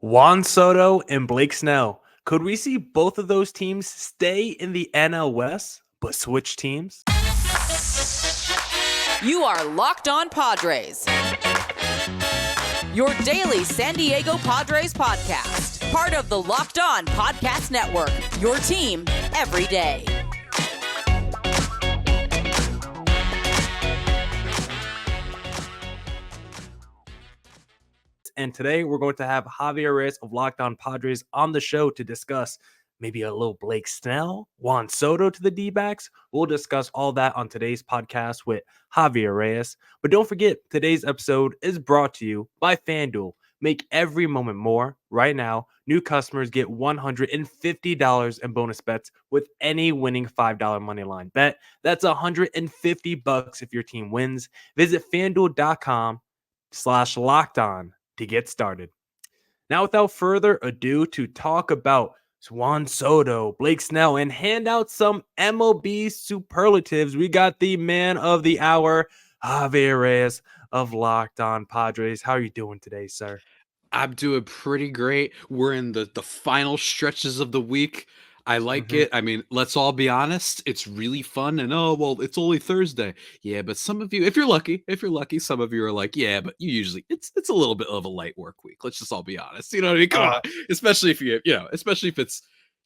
Juan Soto and Blake Snell. Could we see both of those teams stay in the NL West, but switch teams? You are Locked On Padres, your daily San Diego Padres podcast. Part of the Locked On Podcast Network, your team every day. And today we're going to have Javier of Locked On Padres on the show to discuss maybe a little Blake Snell, Juan Soto to the D-backs. We'll discuss all that on today's podcast with Javier Reyes. But don't forget, today's episode is brought to you by FanDuel. Make every moment more. Right now, new customers get $150 in bonus bets with any winning $5 money line bet. That's $150 if your team wins. Visit FanDuel.com/lockedon to get started. Now, without further ado, to talk about Juan Soto, Blake Snell, and hand out some MLB superlatives, we got the man of the hour, Javier Reyes of Locked On Padres. How are you doing today, sir? I'm doing pretty great. We're in the final stretches of the week. I like it. I mean, let's all be honest. It's really fun. And it's only Thursday. Yeah, but some of you, if you're lucky, some of you are like, yeah, but you usually it's a little bit of a light work week. Let's just all be honest. You know what I mean? Come on. Especially if especially if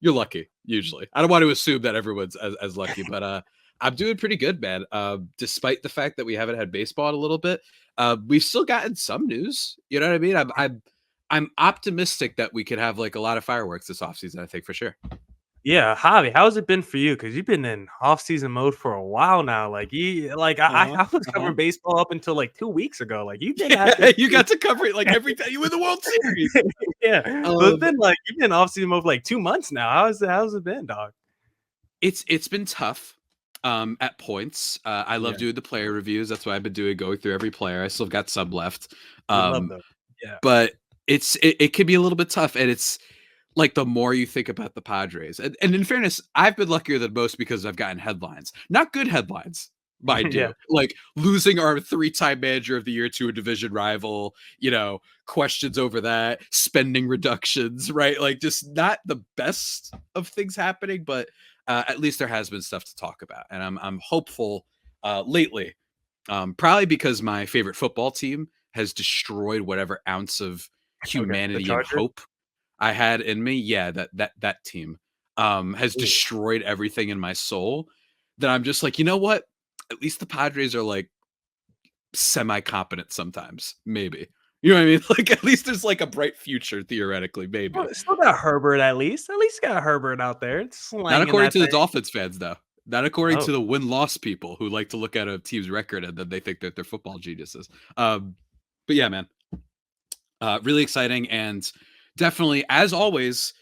you're lucky, usually. I don't want to assume that everyone's as lucky, but I'm doing pretty good, man. Despite the fact that we haven't had baseball in a little bit. We've still gotten some news. You know what I mean? I'm optimistic that we could have like a lot of fireworks this offseason, I think, for sure. Yeah, Javi, how's it been for you? Because you've been in off-season mode for a while now. I was covering baseball up until like 2 weeks ago. Like you've been you got to cover it like every time you win the World Series. Yeah. So it's been like you've been off-season mode for like 2 months now. How's it been, dog? It's been tough at points. I love doing the player reviews. That's what I've been doing, going through every player. I still got some left. Love them. Yeah. But it could be a little bit tough, and it's like the more you think about the Padres, and in fairness, I've been luckier than most because I've gotten headlines, not good headlines, mind you, like losing our 3-time manager of the year to a division rival, questions over that, spending reductions, right? Like just not the best of things happening, but at least there has been stuff to talk about, and I'm hopeful lately, probably because my favorite football team has destroyed whatever ounce of humanity and hope I had in me. Yeah, that team has destroyed everything in my soul. That I'm just like, you know what? At least the Padres are like semi-competent sometimes, maybe. You know what I mean? Like at least there's like a bright future theoretically, maybe. Well, still got Herbert at least. At least got Herbert out there. It's not according to the Dolphins fans, though. Not according to the win-loss people who like to look at a team's record and then they think that they're football geniuses. But yeah, man. Really exciting, and definitely, as always,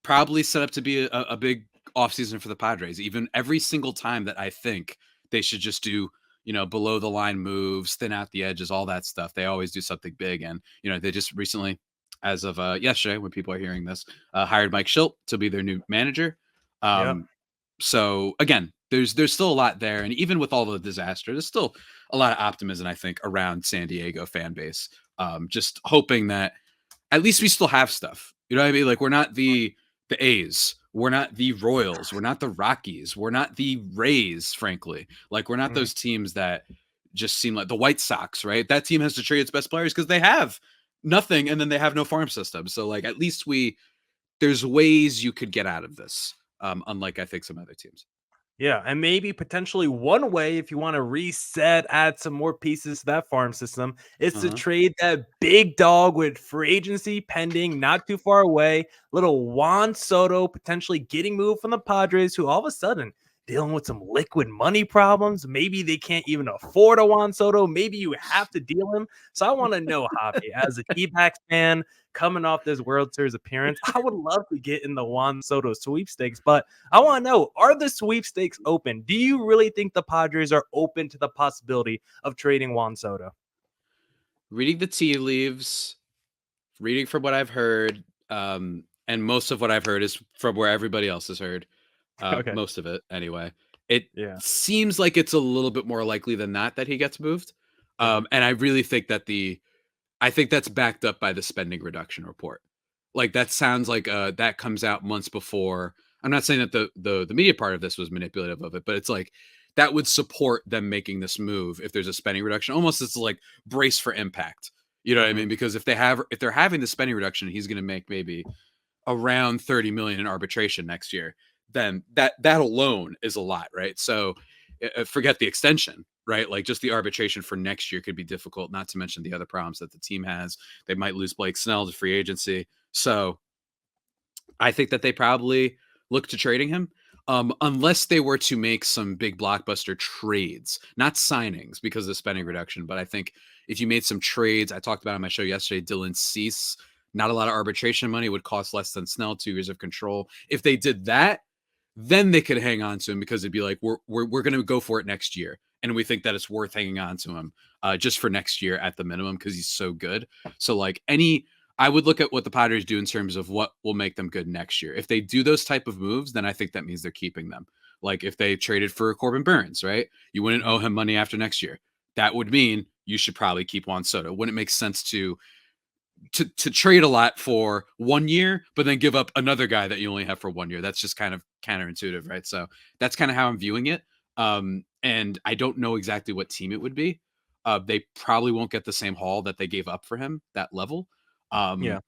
probably set up to be a big offseason for the Padres. Even every single time that I think they should just do, below the line moves, thin out the edges, all that stuff, they always do something big. And, they just recently, as of yesterday, when people are hearing this, hired Mike Schilt to be their new manager. So again, there's still a lot there. And even with all the disaster, there's still a lot of optimism, I think, around San Diego fan base. Just hoping that at least we still have stuff. You know what I mean? Like we're not the A's, we're not the Royals, we're not the Rockies, we're not the Rays, frankly. Like we're not those teams that just seem like the White Sox, right? That team has to trade its best players because they have nothing and then they have no farm system. So like at least there's ways you could get out of this. Unlike I think some other teams. Yeah, and maybe potentially one way, if you want to reset, add some more pieces to that farm system, is to trade that big dog with free agency pending, not too far away. Little Juan Soto potentially getting moved from the Padres, who all of a sudden dealing with some liquid money problems. Maybe they can't even afford a Juan Soto. Maybe you have to deal him. So I want to know, Javi, as a D-backs fan coming off this World Series appearance, I would love to get in the Juan Soto sweepstakes, but I want to know, are the sweepstakes open? Do you really think the Padres are open to the possibility of trading Juan Soto? Reading the tea leaves, reading from what I've heard, and most of what I've heard is from where everybody else has heard. Most of it anyway. It seems like it's a little bit more likely than not that he gets moved. And I really think that I think that's backed up by the spending reduction report. Like that sounds like that comes out months before. I'm not saying that the media part of this was manipulative of it, but it's like that would support them making this move if there's a spending reduction. Almost it's like brace for impact. You know what I mean? Because if they're having the spending reduction, he's going to make maybe around 30 million in arbitration next year. Then that alone is a lot, right? So forget the extension, right? Like just the arbitration for next year could be difficult. Not to mention the other problems that the team has. They might lose Blake Snell to free agency. So I think that they probably look to trading him. Unless they were to make some big blockbuster trades, not signings because of the spending reduction. But I think if you made some trades, I talked about on my show yesterday, Dylan Cease, not a lot of arbitration money, would cost less than Snell, 2 years of control. If they did that, then they could hang on to him because it'd be like, we're going to go for it next year. And we think that it's worth hanging on to him just for next year at the minimum because he's so good. So like I would look at what the Padres do in terms of what will make them good next year. If they do those type of moves, then I think that means they're keeping them. Like if they traded for Corbin Burns, right? You wouldn't owe him money after next year. That would mean you should probably keep Juan Soto. Wouldn't it make sense to trade a lot for 1 year, but then give up another guy that you only have for 1 year? That's just kind of counterintuitive, right? So that's kind of how I'm viewing it. And I don't know exactly what team it would be. They probably won't get the same haul that they gave up for him, that level. Yeah.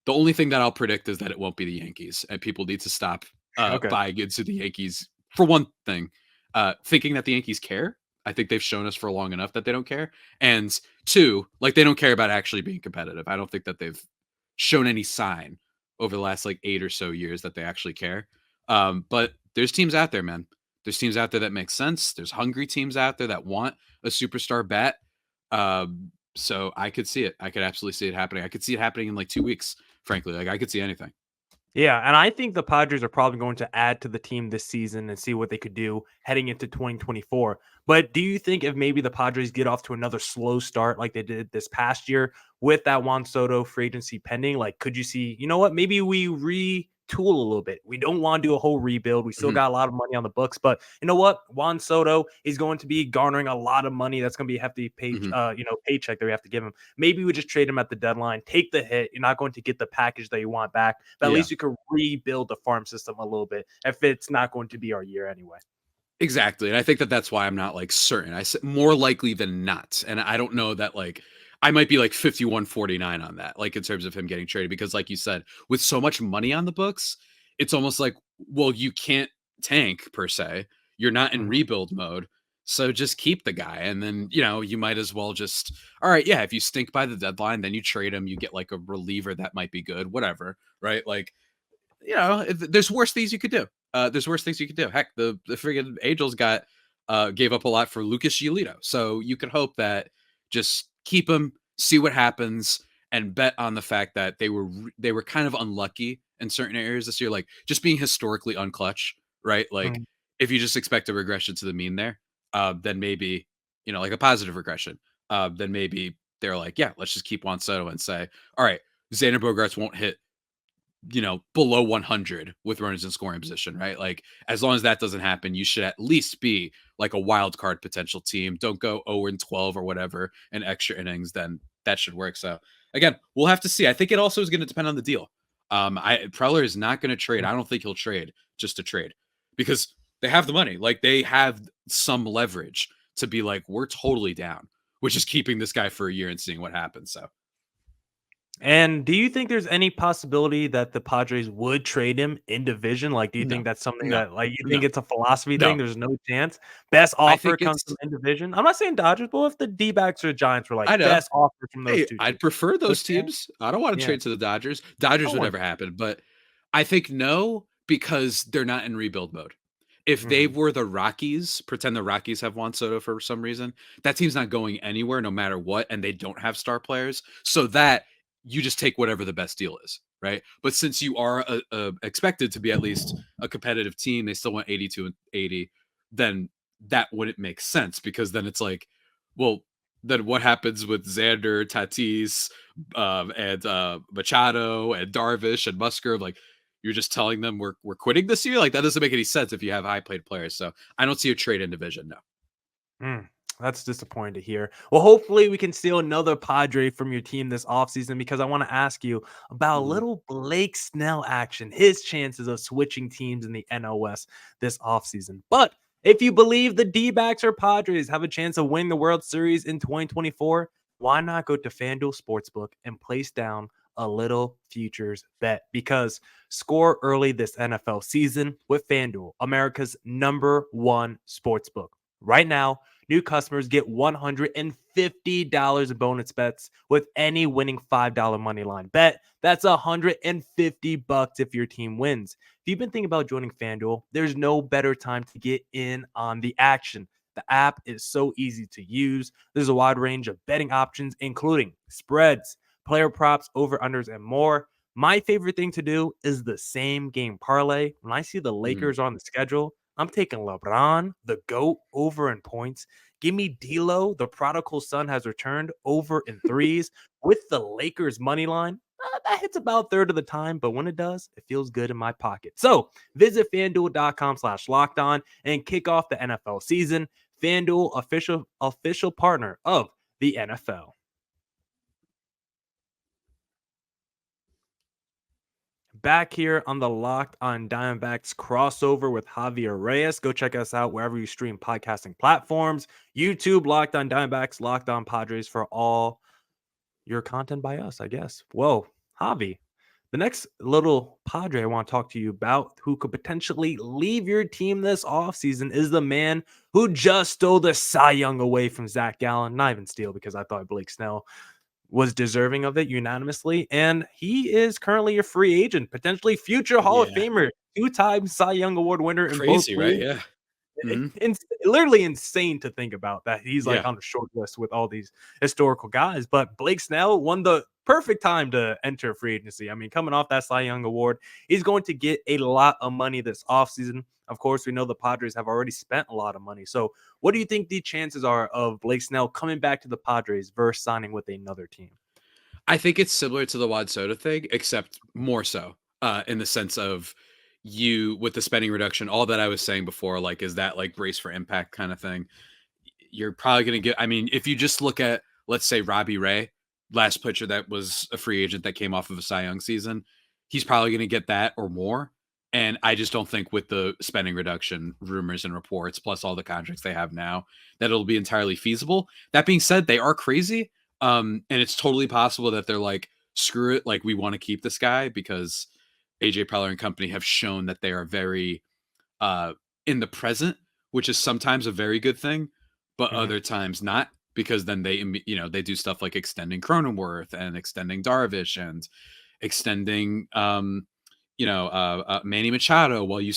The only thing that I'll predict is that it won't be the Yankees, and people need to stop buying into the Yankees for one thing, thinking that the Yankees care. I think they've shown us for long enough that they don't care. And two, like they don't care about actually being competitive. I don't think that they've shown any sign over the last like 8 or so years that they actually care. But there's teams out there, man. There's teams out there that make sense. There's hungry teams out there that want a superstar bat. So I could see it. I could absolutely see it happening. I could see it happening in like 2 weeks, frankly. Like I could see anything. Yeah, and I think the Padres are probably going to add to the team this season and see what they could do heading into 2024. But do you think if maybe the Padres get off to another slow start like they did this past year with that Juan Soto free agency pending, like could you see, you know what, maybe we retool a little bit. We don't want to do a whole rebuild. We still got a lot of money on the books, but you know what? Juan Soto is going to be garnering a lot of money. That's going to be a hefty paycheck that we have to give him. Maybe we just trade him at the deadline, take the hit. You're not going to get the package that you want back, but at least you could rebuild the farm system a little bit if it's not going to be our year anyway. Exactly. And I think that that's why I'm not like certain. I said more likely than not. And I don't know that like I might be like 51-49 on that, like in terms of him getting traded, because like you said, with so much money on the books, it's almost like, well, you can't tank per se. You're not in rebuild mode. So just keep the guy. And then, you might as well just, all right, yeah, if you stink by the deadline, then you trade him, you get like a reliever that might be good, whatever. Right. Like, there's worse things you could do. There's worse things you could do. Heck, the friggin' Angels gave up a lot for Lucas Giolito. So you could hope that just keep him, see what happens, and bet on the fact that they were kind of unlucky in certain areas this year, like just being historically unclutch, right? Like if you just expect a regression to the mean there, then maybe, like a positive regression, then maybe they're like, yeah, let's just keep Juan Soto and say, all right, Xander Bogaerts won't hit below 100 with runners in scoring position, right? Like as long as that doesn't happen, you should at least be like a wild card potential team. Don't go 0-12 or whatever in extra innings, then that should work. So again, we'll have to see. I think it also is going to depend on the deal. Preller is not going to trade. I don't think he'll trade just to trade because they have the money. Like they have some leverage to be like, we're totally down, which is keeping this guy for a year and seeing what happens. So. And do you think there's any possibility that the Padres would trade him in division? Like, do you think that's something that, like, you think it's a philosophy thing? There's no chance. Best offer comes from in division. I'm not saying Dodgers, but if the D-backs or Giants were like best offer from those two, I'd prefer those teams. I don't want to trade to the Dodgers. Dodgers would never happen, but I think no, because they're not in rebuild mode. If they were the Rockies, pretend the Rockies have Juan Soto for some reason, that team's not going anywhere no matter what, and they don't have star players. So that you just take whatever the best deal is, right? But since you are expected to be at least a competitive team, they still want 82 and 80, then that wouldn't make sense because then it's like, well, then what happens with Xander, Tatis, and Machado and Darvish and Musgrove? Like, you're just telling them we're quitting this year? Like, that doesn't make any sense if you have high paid players. So I don't see a trade in division, no. That's disappointing to hear. Well, hopefully we can steal another Padre from your team this offseason because I want to ask you about a Mhm. little Blake Snell action, his chances of switching teams in the NOS this offseason. But if you believe the D-backs or Padres have a chance of winning the World Series in 2024, why not go to FanDuel Sportsbook and place down a little futures bet? Because score early this NFL season with FanDuel, America's #1 sportsbook. Right now, new customers get $150 in bonus bets with any winning $5 money line bet. That's $150 if your team wins. If you've been thinking about joining FanDuel, there's no better time to get in on the action. The app is so easy to use. There's a wide range of betting options, including spreads, player props, over-unders, and more. My favorite thing to do is the same game parlay. When I see the Mhm. Lakers on the schedule, I'm taking LeBron, the GOAT, over in points. Give me D'Lo, the prodigal son has returned, over in threes with the Lakers money line. That hits about a third of the time, but when it does, it feels good in my pocket. So visit fanduel.com/locked on and kick off the NFL season. FanDuel, official partner of the NFL. Back here on the Locked on Diamondbacks crossover with Javier Reyes. Go check us out wherever you stream podcasting platforms. YouTube, Locked on Diamondbacks, Locked on Padres for all your content by us, I guess. Whoa, Javi. The next little Padre I want to talk to you about who could potentially leave your team this offseason is the man who just stole the Cy Young away from Zach Gallen. Not even steal because I thought Blake Snell was deserving of it unanimously. And he is currently a free agent, potentially future Hall of Yeah. Famer, two-time Cy Young Award winner in both Crazy, right? leagues. Yeah. Mhm. It's literally insane to think about that he's like Yeah. on a short list with all these historical guys. But Blake Snell won the perfect time to enter free agency. I mean, coming off that Cy Young Award, he's going to get a lot of money this offseason. Of course, we know the Padres have already spent a lot of money. So, what do you think the chances are of Blake Snell coming back to the Padres versus signing with another team? I think it's similar to the Juan Soto thing, except more so, in the sense of you with the spending reduction, all that I was saying before, like, is that like brace for impact kind of thing. You're probably going to get, I mean, if you just look at, let's say, Robbie Ray, last pitcher that was a free agent that came off of a Cy Young season, he's probably going to get that or more. And I just don't think with the spending reduction rumors and reports, plus all the contracts they have now, that it'll be entirely feasible. That being said, they are crazy. And it's totally possible that they're like, screw it, like we want to keep this guy because AJ Preller and company have shown that they are very uh in the present, which is sometimes a very good thing, but Mhm. other times not, because then they do stuff like extending Cronenworth and extending Darvish and extending Manny Machado while you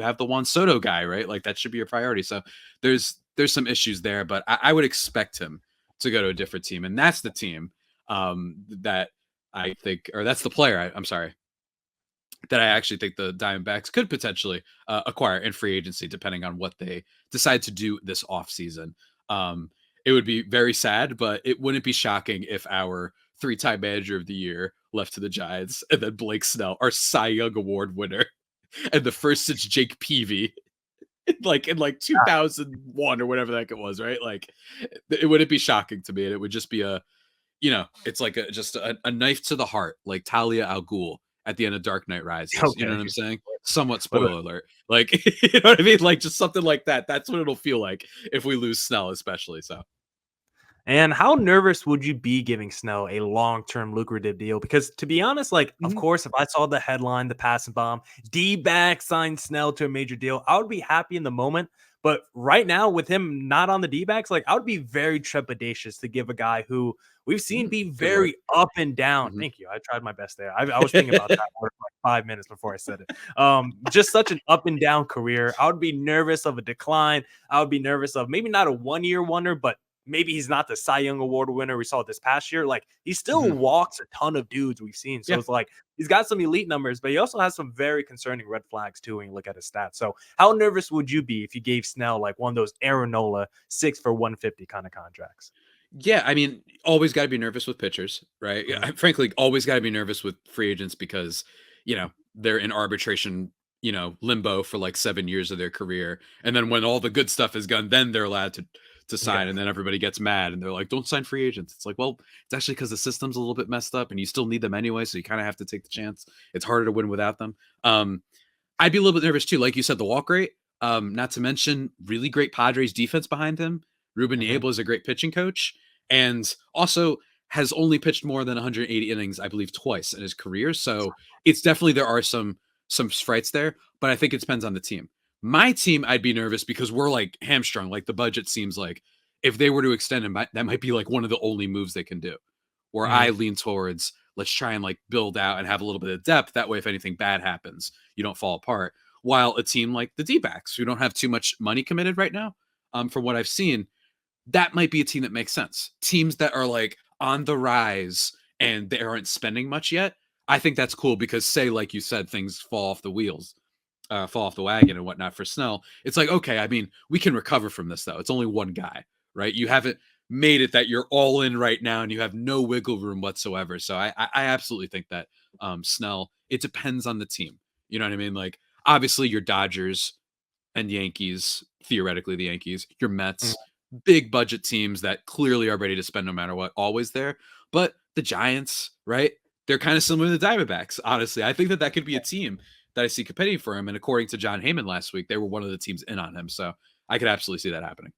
have the Juan Soto guy, right? Like that should be your priority. So there's some issues there, but I would expect him to go to a different team, and that's the team that I think, or that's the player. I'm sorry, that I actually think the Diamondbacks could potentially acquire in free agency, depending on what they decide to do this offseason. It would be very sad, but it wouldn't be shocking if our three-time manager of the year left to the Giants, and then Blake Snell, our Cy Young Award winner, and the first since Jake Peavy, in 2001 or whatever the heck it was, right? Like, it wouldn't be shocking to me, and it would just be it's like a knife to the heart, like Talia al Ghul at the end of Dark Knight Rises. You know Okay. what I'm saying? Somewhat But, spoiler alert. Like, you know what I mean? Like just something like that. That's what it'll feel like if we lose Snell, especially. So and how nervous would you be giving Snell a long-term lucrative deal? Because to be honest, like, of Mhm. course, if I saw the headline, the passing bomb, D-back signed Snell to a major deal, I would be happy in the moment. But right now, with him not on the D-backs, like I would be very trepidatious to give a guy who we've seen be Good word. very up and down. Mhm. Thank you. I tried my best there. I was thinking about that word for like 5 minutes before I said it. Just such an up and down career. I would be nervous of a decline. I would be nervous of maybe not a 1 year wonder, but maybe he's not the Cy Young Award winner we saw this past year. Like he still Mhm. walks a ton of dudes we've seen. So Yeah. it's like he's got some elite numbers, but he also has some very concerning red flags too when you look at his stats. So how nervous would you be if you gave Snell like one of those Aaron Nola 6 for 150 kind of contracts? Yeah, I mean, always got to be nervous with pitchers, right? Yeah, Mhm. frankly, always got to be nervous with free agents because, they're in arbitration, limbo for like 7 years of their career. And then when all the good stuff is gone, then they're allowed to sign, and then everybody gets mad and they're like, don't sign free agents. It's like, well, it's actually because the system's a little bit messed up and you still need them anyway, so you kind of have to take the chance. It's harder to win without them. I'd be a little bit nervous too. Like you said, the walk rate, not to mention really great Padres defense behind him. Ruben Niebla is a great pitching coach, and also has only pitched more than 180 innings, I believe, twice in his career. So it's definitely, there are some frights there, but I think it depends on the team. My team, I'd be nervous because we're like hamstrung. Like the budget seems like if they were to extend him, that might be like one of the only moves they can do. Where I lean towards, let's try and like build out and have a little bit of depth. That way, if anything bad happens, you don't fall apart. While a team like the D-backs, who don't have too much money committed right now, from what I've seen, that might be a team that makes sense. Teams that are like on the rise and they aren't spending much yet, I think that's cool because, say, like you said, things fall off the wheels, fall off the wagon and whatnot for Snell. It's like, okay, I mean, we can recover from this though. It's only one guy, right? You haven't made it that you're all in right now and you have no wiggle room whatsoever. So I absolutely think that Snell, it depends on the team. You know what I mean? Like, obviously your Dodgers and Yankees, theoretically the Yankees, your Mets, big budget teams that clearly are ready to spend no matter what, always there. But the Giants, right? They're kind of similar to the Diamondbacks, honestly. I think that could be a team that I see competing for him. And according to John Heyman last week, they were one of the teams in on him. So I could absolutely see that happening.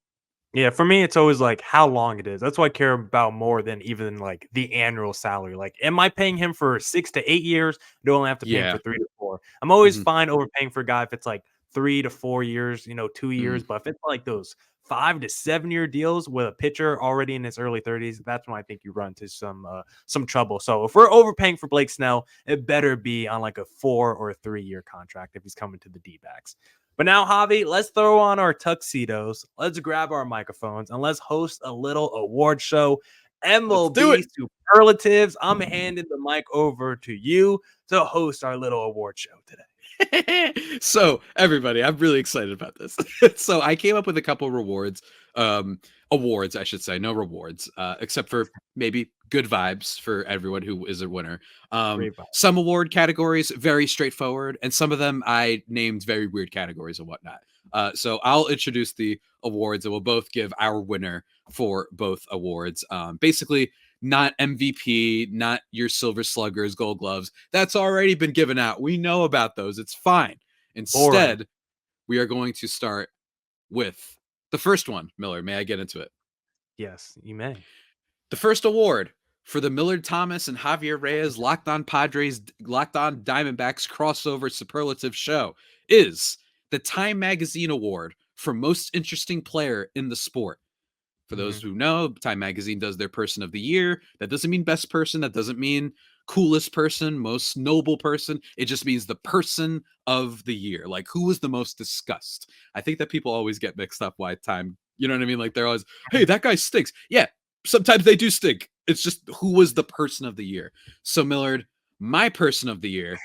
Yeah, for me, it's always like how long it is. That's what I care about more than even like the annual salary. Like, am I paying him for 6 to 8 years? Do I only have to pay him for 3 to 4? I'm always fine overpaying for a guy if it's like 3 to 4 years, 2 years. But if it's like those 5 to 7 year deals with a pitcher already in his early 30s, that's when I think you run into some trouble. So if we're overpaying for Blake Snell, it better be on like a 4 or a 3 year contract if he's coming to the D-backs. But now, Javi, let's throw on our tuxedos. Let's grab our microphones and let's host a little award show. MLB Superlatives. I'm handing the mic over to you to host our little award show today. So, everybody, I'm really excited about this. So, I came up with a couple awards, I should say, no rewards, except for maybe good vibes for everyone who is a winner. Some award categories, very straightforward, and some of them I named very weird categories and whatnot. So I'll introduce the awards and we'll both give our winner for both awards. Basically, not MVP, not your Silver Sluggers, Gold Gloves. That's already been given out. We know about those. It's fine. Instead, we are going to start with the first one. Miller, may I get into it? Yes, you may. The first award for the Millard Thomas and Javier Reyes Locked On Padres, Locked On Diamondbacks crossover superlative show is the Time Magazine Award for Most Interesting Player in the Sport. For those who know, Time Magazine does their Person of the Year. That doesn't mean best person. That doesn't mean coolest person, most noble person. It just means the person of the year. Like, who was the most discussed? I think that people always get mixed up why Time, you know what I mean? Like, they're always, hey, that guy stinks. Yeah, sometimes they do stink. It's just who was the person of the year. So, Millard, my person of the year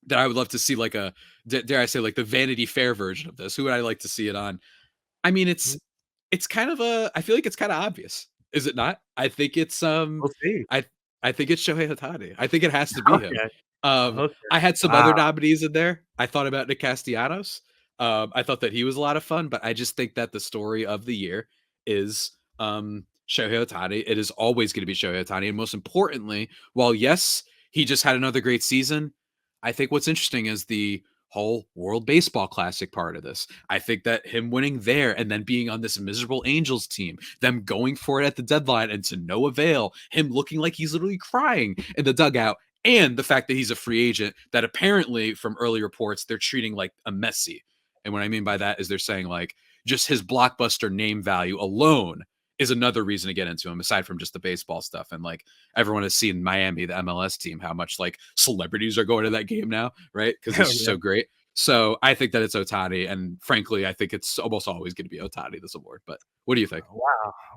that I would love to see, like a, dare I say, like the Vanity Fair version of this. Who would I like to see it on? I mean, it's kind of I feel like it's kind of obvious. Is it not? I think it's We'll see. I think it's Shohei Ohtani. I think it has to be him. Okay. I had some other nominees in there. I thought about Nick Castellanos. I thought that he was a lot of fun, but I just think that the story of the year is Shohei Ohtani. It is always going to be Shohei Ohtani. And most importantly, while yes, he just had another great season, I think what's interesting is the whole World Baseball Classic part of this. I think that him winning there and then being on this miserable Angels team, them going for it at the deadline and to no avail, him looking like he's literally crying in the dugout, and the fact that he's a free agent that apparently from early reports, they're treating like a Messi. And what I mean by that is they're saying like just his blockbuster name value alone is another reason to get into him, aside from just the baseball stuff. And like everyone has seen Miami, the MLS team, how much like celebrities are going to that game now, right? Because it's just so great. So I think that it's Ohtani, and frankly, I think it's almost always going to be Ohtani, this award. But what do you think?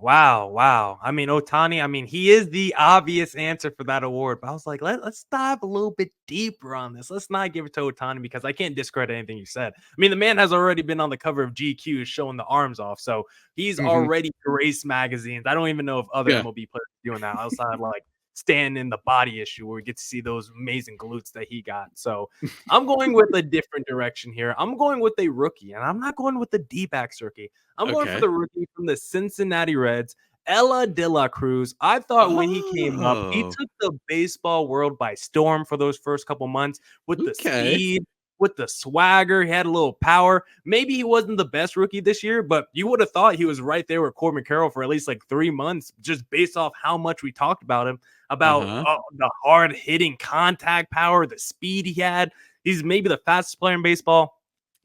Wow. I mean, Ohtani, he is the obvious answer for that award. But I was like, let's dive a little bit deeper on this. Let's not give it to Ohtani because I can't discredit anything you said. I mean, the man has already been on the cover of GQ showing the arms off. So he's already graced magazines. I don't even know if other MLB players are doing that outside like stand in the body issue where we get to see those amazing glutes that he got. So I'm going with a different direction here. I'm going with a rookie, and I'm not going with the D-backs rookie. I'm going for the rookie from the Cincinnati Reds, Ella De La Cruz. I thought when he came up, he took the baseball world by storm for those first couple months with the speed, with the swagger. He had a little power. Maybe he wasn't the best rookie this year, but you would have thought he was right there with Corbin Carroll for at least like 3 months, just based off how much we talked about him, about the hard hitting contact power, the speed he had. He's maybe the fastest player in baseball.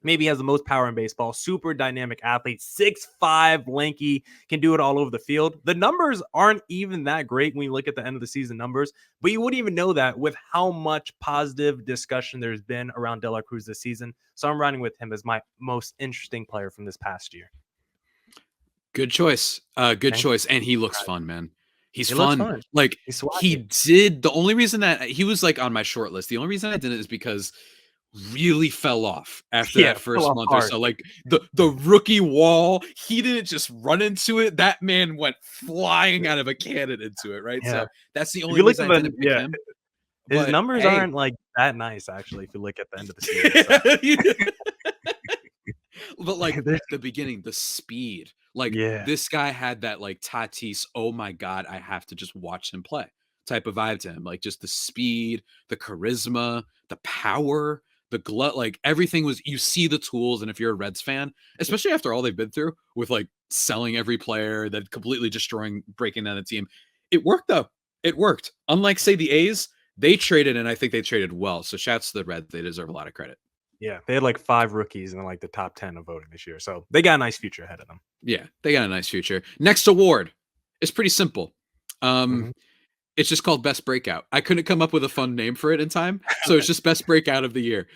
Maybe he has the most power in baseball. Super dynamic athlete, 6'5", lanky, can do it all over the field. The numbers aren't even that great when you look at the end of the season numbers, but you wouldn't even know that with how much positive discussion there's been around De La Cruz this season. So I'm running with him as my most interesting player from this past year. Good choice. Good choice. And he looks fun, man. He's fun. Like he did. The only reason that he was like on my short list, the only reason I didn't is because really fell off after that first month or so. Like the rookie wall, he didn't just run into it. That man went flying out of a cannon into it, right? So that's the only reason I didn't pick him. His numbers aren't like that nice, actually, if you look at the end of the season. But like the beginning, the speed, like this guy had that like Tatis, oh my God, I have to just watch him play type of vibe to him. Like just the speed, the charisma, the power, the glut, like everything was, you see the tools. And if you're a Reds fan, especially after all they've been through with like selling every player, that completely destroying, breaking down the team, it worked though. It worked. Unlike say the A's, they traded, and I think they traded well. So shouts to the Reds. They deserve a lot of credit. Yeah, they had like 5 rookies in like the top 10 of voting this year. So they got a nice future ahead of them. Yeah, they got a nice future. Next award is pretty simple. It's just called Best Breakout. I couldn't come up with a fun name for it in time. So it's just Best Breakout of the year.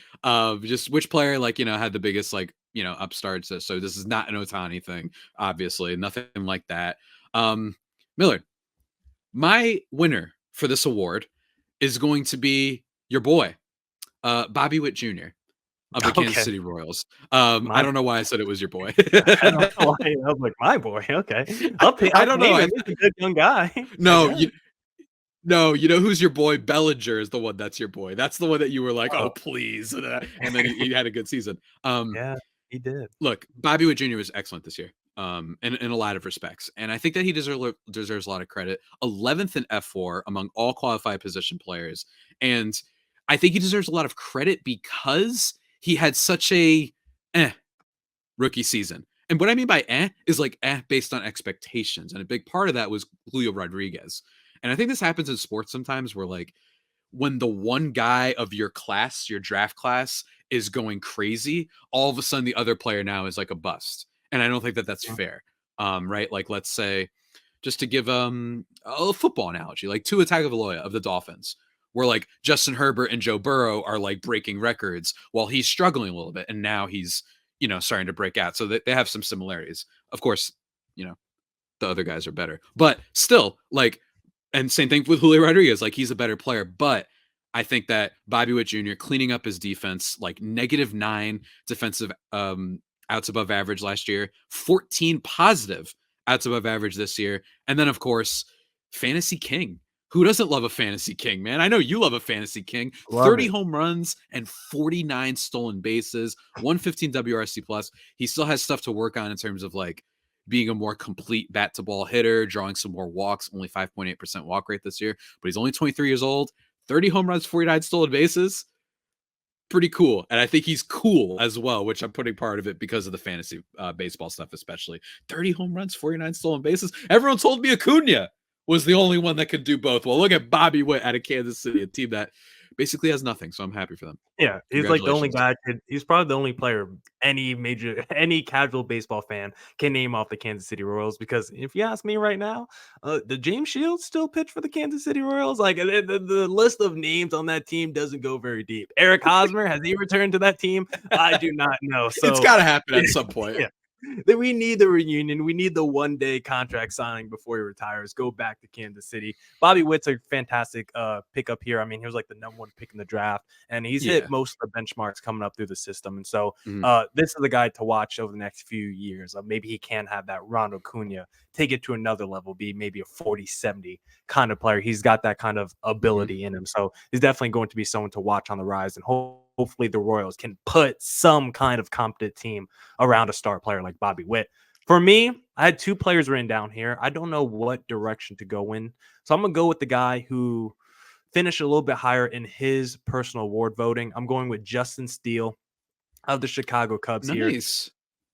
Just which player, like, you know, had the biggest, like, you know, upstarts. So this is not an Ohtani thing, obviously. Nothing like that. Millard, my winner for this award is going to be your boy, Bobby Witt Jr. of the Kansas City Royals. I don't know why I said it was your boy. I don't know why. I was like, my boy. Okay. I don't know. He's a good young guy. No, No, you know who's your boy? Bellinger is the one that's your boy. That's the one that you were like, oh please. And then he had a good season. Yeah, he did. Look, Bobby Witt Jr. was excellent this year. In a lot of respects. And I think that he deserves a lot of credit. 11th in F4 among all qualified position players. And I think he deserves a lot of credit because he had such a rookie season. And what I mean by is like based on expectations. And a big part of that was Julio Rodriguez. And I think this happens in sports sometimes where like when the one guy of your class, your draft class is going crazy, all of a sudden the other player now is like a bust. And I don't think that that's fair. Right. Like, let's say, just to give a football analogy, like Tua Tagovailoa of the Dolphins, where like Justin Herbert and Joe Burrow are like breaking records while he's struggling a little bit. And now he's, you know, starting to break out. So they have some similarities. Of course, you know, the other guys are better, but still like, and same thing with Julio Rodriguez, like he's a better player, but I think that Bobby Witt Jr. cleaning up his defense, like -9 defensive outs above average last year, 14 positive outs above average this year. And then of course, Fantasy King. Who doesn't love a Fantasy King, man? I know you love a Fantasy King. 30 home runs and 49 stolen bases, 115 WRC plus. He still has stuff to work on in terms of like being a more complete bat to ball hitter, drawing some more walks, only 5.8% walk rate this year, but he's only 23 years old, 30 home runs, 49 stolen bases. Pretty cool. And I think he's cool as well, which I'm putting part of it because of the fantasy baseball stuff, especially 30 home runs, 49 stolen bases. Everyone told me Acuna was the only one that could do both. Well, look at Bobby Witt out of Kansas City, a team that basically has nothing. So I'm happy for them. Yeah, he's like the only guy. He's probably the only player any casual baseball fan can name off the Kansas City Royals. Because if you ask me right now, the James Shields still pitch for the Kansas City Royals. Like the list of names on that team doesn't go very deep. Eric Hosmer, has he returned to that team? I do not know. So it's got to happen at some point. Yeah. We need the reunion. We need the one-day contract signing before he retires. Go back to Kansas City. Bobby Witt's a fantastic pickup here. I mean, he was like the #1 pick in the draft, and he's hit most of the benchmarks coming up through the system. And so this is the guy to watch over the next few years. Maybe he can have that Ronald Acuna, take it to another level, be maybe a 40-70 kind of player. He's got that kind of ability in him. So he's definitely going to be someone to watch on the rise, and hopefully the Royals can put some kind of competent team around a star player like Bobby Witt. For me, I had 2 players written down here. I don't know what direction to go in. So I'm going to go with the guy who finished a little bit higher in his personal award voting. I'm going with Justin Steele of the Chicago Cubs here.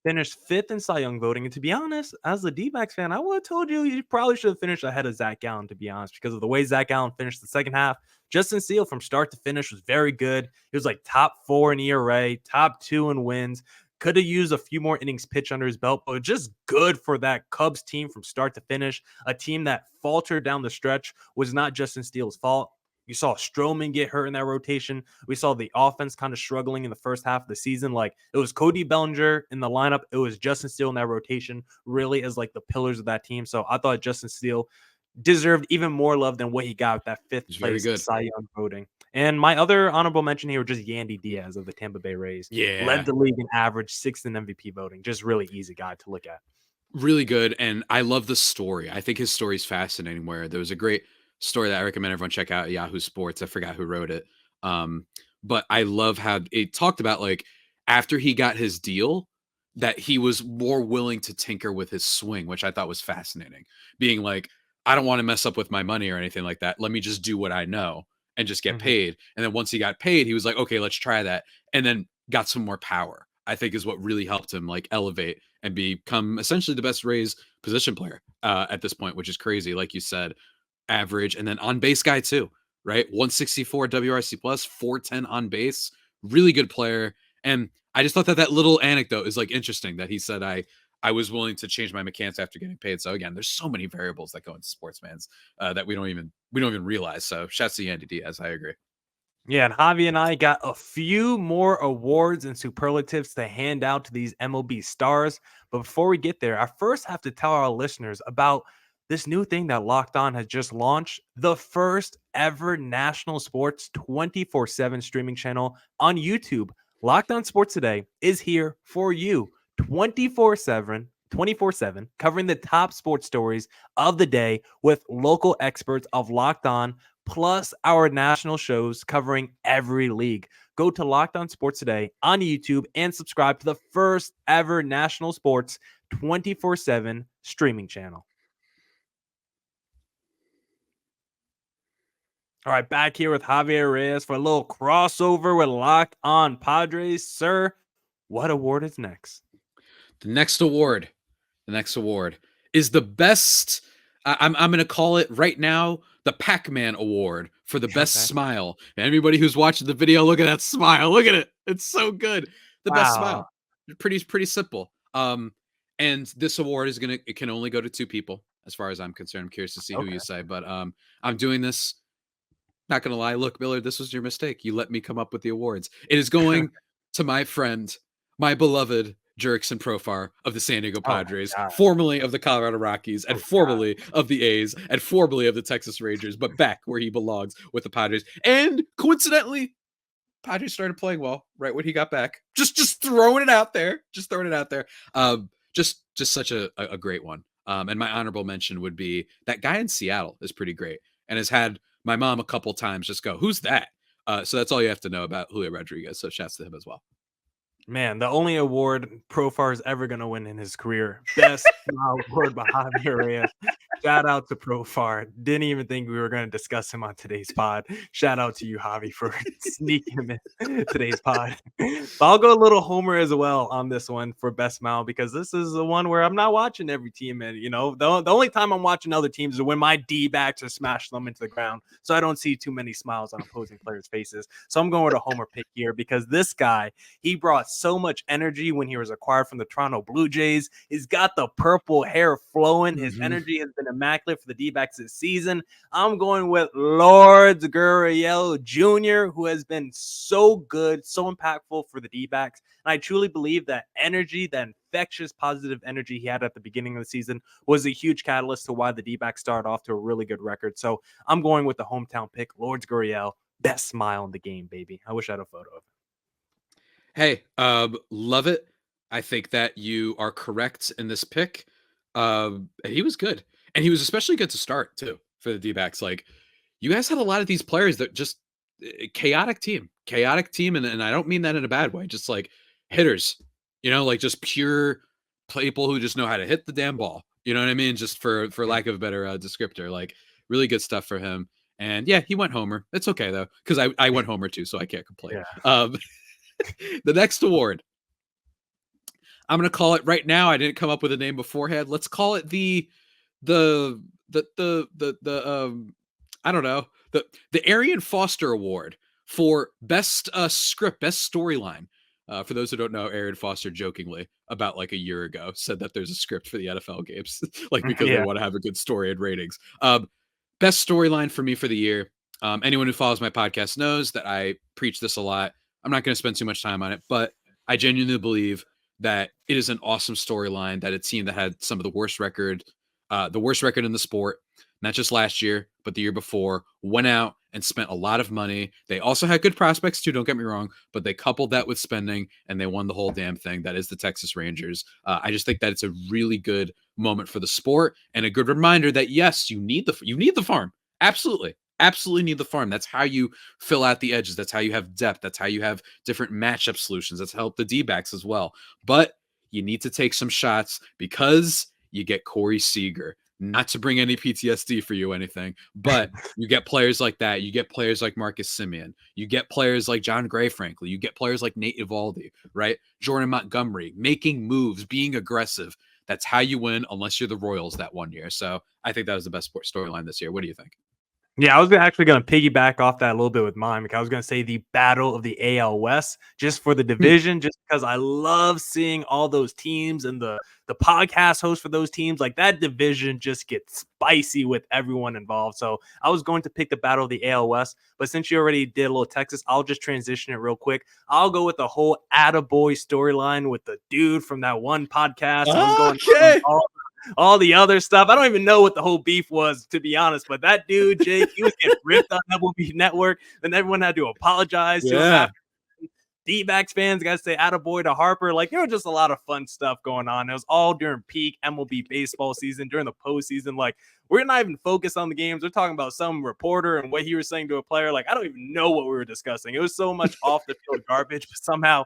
Finished 5th in Cy Young voting. And to be honest, as a D-backs fan, I would have told you probably should have finished ahead of Zach Gallen, to be honest, because of the way Zach Gallen finished the second half. Justin Steele from start to finish was very good. He was like top 4 in ERA, top 2 in wins. Could have used a few more innings pitched under his belt, but just good for that Cubs team from start to finish. A team that faltered down the stretch was not Justin Steele's fault. You saw Stroman get hurt in that rotation. We saw the offense kind of struggling in the first half of the season. Like, it was Cody Bellinger in the lineup. It was Justin Steele in that rotation, really as like the pillars of that team. So I thought Justin Steele deserved even more love than what he got with that 5th place Cy Young voting. And my other honorable mention here was just Yandy Diaz of the Tampa Bay Rays. Led the league in average, 6th in MVP voting. Just really easy guy to look at. Really good. And I love the story. I think his story is fascinating, where there was a great story that I recommend everyone check out at Yahoo Sports. I forgot who wrote it. But I love how it talked about, like, after he got his deal, that he was more willing to tinker with his swing, which I thought was fascinating. Being like, I don't want to mess up with my money or anything like that. Let me just do what I know and just get paid. And then once he got paid, he was like, okay, let's try that. And then got some more power, I think, is what really helped him like elevate and become essentially the best Rays position player at this point, which is crazy. Like you said, average, and then on base guy too, right? 164 WRC plus, 410 on base, really good player. And I just thought that little anecdote is like interesting, that he said, I was willing to change my mechanics after getting paid. So again, there's so many variables that go into sports, fans, that we don't even realize. So shouts to Yandy Diaz. I agree. Yeah, and Javi and I got a few more awards and superlatives to hand out to these MLB stars. But before we get there, I first have to tell our listeners about this new thing that Locked On has just launched, the first ever national sports 24/7 streaming channel on YouTube. Locked On Sports Today is here for you 24/7, covering the top sports stories of the day with local experts of Locked On, plus our national shows covering every league. Go to Locked On Sports Today on YouTube and subscribe to the first ever national sports 24/7 streaming channel. All right, back here with Javier Reyes for a little crossover with Locked On Padres. Sir, what award is next? The next award is the best. I'm going to call it right now the Pac-Man Award for the best smile. And everybody who's watching the video, look at that smile. Look at it. It's so good. The best smile. Pretty simple. And this award it can only go to 2 people, as far as I'm concerned. I'm curious to see who you say, but I'm doing this. Not going to lie. Look, Millard, this was your mistake. You let me come up with the awards. It is going to my friend, my beloved Jurickson Profar of the San Diego Padres, formerly of the Colorado Rockies, and formerly of the A's, and formerly of the Texas Rangers, but back where he belongs with the Padres. And coincidentally, Padres started playing well right when he got back. Just throwing it out there. Just such a great one. And my honorable mention would be that guy in Seattle is pretty great and has had my mom a couple times just go, who's that? So that's all you have to know about Julio Rodriguez. So shouts to him as well. Man, the only award Profar is ever going to win in his career. Best award by Javier Reyes. Shout out to Profar. Didn't even think we were going to discuss him on today's pod. Shout out to you, Javi, for sneaking him in today's pod. But I'll go a little homer as well on this one for best smile, because this is the one where I'm not watching every team. And, the only time I'm watching other teams is when my D-backs are smashing them into the ground. So I don't see too many smiles on opposing players' faces. So I'm going with a homer pick here, because this guy, he brought so much energy when he was acquired from the Toronto Blue Jays. He's got the purple hair flowing. His energy has been immaculate for the D-backs this season. I'm going with Lourdes Gurriel Jr., who has been so good, so impactful for the D-backs. And I truly believe that energy, that infectious positive energy he had at the beginning of the season was a huge catalyst to why the D-backs started off to a really good record. So I'm going with the hometown pick, Lourdes Gurriel. Best smile in the game, baby. I wish I had a photo of him. Hey, love it. I think that you are correct in this pick. He was good, and he was especially good to start too for the D-backs. Like, you guys had a lot of these players that just chaotic team, and I don't mean that in a bad way. Just like hitters, like just pure people who just know how to hit the damn ball. You know what I mean? Just for lack of a better descriptor, like really good stuff for him. And yeah, he went homer. It's okay though, because I went homer too, so I can't complain. Yeah. The next award, I'm gonna call it right now. I didn't come up with a name beforehand. Let's call it the I don't know, the Arian Foster Award for best script, best storyline. For those who don't know, Arian Foster jokingly about like a year ago said that there's a script for the NFL games, like because they want to have a good story and ratings. Best storyline for me for the year. Anyone who follows my podcast knows that I preach this a lot. I'm not going to spend too much time on it, but I genuinely believe that it is an awesome storyline that a team that had some of the worst record in the sport, not just last year, but the year before, went out and spent a lot of money. They also had good prospects too, don't get me wrong, but they coupled that with spending and they won the whole damn thing. That is the Texas Rangers. I just think that it's a really good moment for the sport and a good reminder that yes, you need the farm. Absolutely need the farm. That's how you fill out the edges. That's how you have depth. That's how you have different matchup solutions. That's helped the D-backs as well. But you need to take some shots because you get Corey Seager. Not to bring any PTSD for you or anything, but you get players like that. You get players like Marcus Semien. You get players like John Gray, frankly. You get players like Nate Eovaldi, right? Jordan Montgomery, making moves, being aggressive. That's how you win unless you're the Royals that one year. So I think that was the best sports storyline this year. What do you think? Yeah, I was actually going to piggyback off that a little bit with mine because I was going to say the battle of the AL West just for the division, just because I love seeing all those teams and the podcast hosts for those teams. Like that division just gets spicy with everyone involved. So I was going to pick the battle of the AL West, but since you already did a little Texas, I'll just transition it real quick. I'll go with the whole Attaboy storyline with the dude from that one podcast. Okay. All the other stuff. I don't even know what the whole beef was, to be honest. But that dude, Jake, he was getting ripped on MLB Network. Then everyone had to apologize to him after. D-backs fans got to say attaboy to Harper. Like, there was just a lot of fun stuff going on. It was all during peak MLB baseball season, during the postseason. Like, we're not even focused on the games. We're talking about some reporter and what he was saying to a player. Like, I don't even know what we were discussing. It was so much off the field garbage, but somehow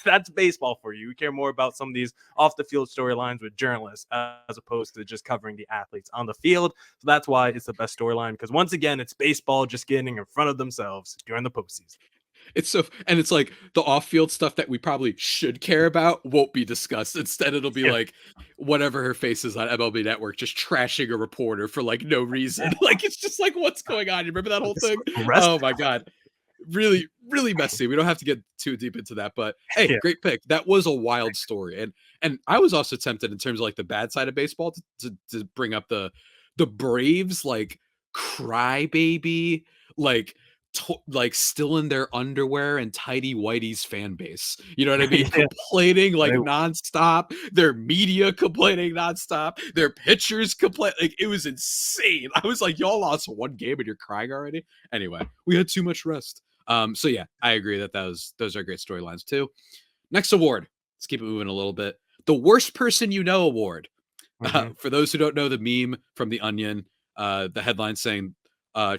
that's baseball for you. We care more about some of these off the field storylines with journalists as opposed to just covering the athletes on the field. So that's why it's the best storyline, because once again, it's baseball just getting in front of themselves during the postseason. It's like the off-field stuff that we probably should care about won't be discussed. Instead, it'll be like whatever her face is on MLB Network, just trashing a reporter for like no reason. Like, it's just like, what's going on? You remember that whole thing? Oh my God. Really, really messy. We don't have to get too deep into that, but hey, great pick. That was a wild story. And I was also tempted in terms of like the bad side of baseball to bring up the Braves, like crybaby, like still in their underwear and tidy whitey's fan base. You know what I mean? Complaining like nonstop. Their media complaining nonstop. Their pitchers complain. Like, it was insane. I was like, y'all lost one game and you're crying already. Anyway, we had too much rest. So yeah, I agree that those are great storylines too. Next award. Let's keep it moving a little bit. The Worst Person You Know Award. For those who don't know the meme from The Onion, the headline saying